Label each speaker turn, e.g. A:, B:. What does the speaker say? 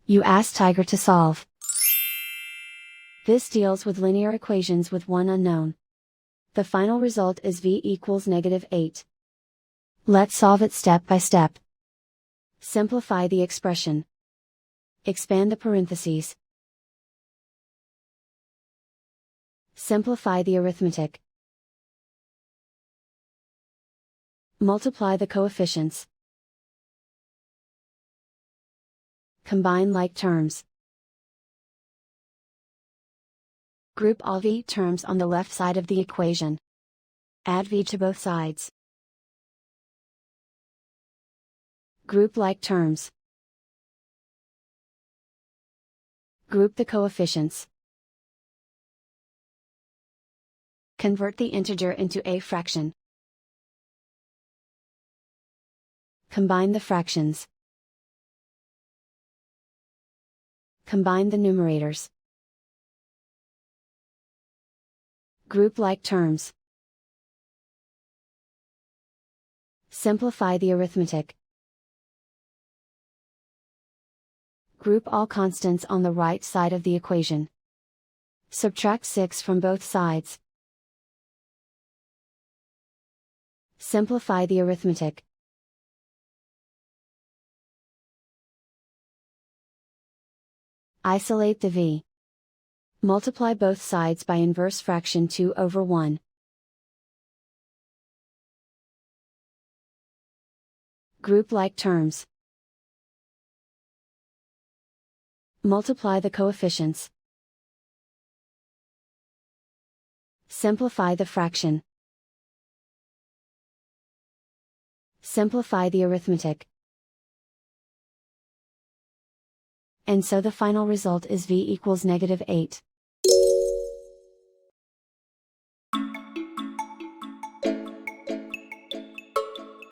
A: You ask Tiger to solve. This deals with linear equations with one unknown. The final result is v equals -8. Let's solve it step by step. Simplify the expression. Expand the parentheses. Simplify the arithmetic. Multiply the coefficients. Combine like terms. Group all v terms on the left side of the equation. Add v to both sides. Group like terms. Group the coefficients. Convert the integer into a fraction. Combine the fractions. Combine the numerators. Group like terms. Simplify the arithmetic. Group all constants on the right side of the equation. Subtract 6 from both sides. Simplify the arithmetic. Isolate the v. Multiply both sides by inverse fraction 2/1. Group like terms. Multiply the coefficients. Simplify the fraction. Simplify the arithmetic. And so the final result is v equals -8.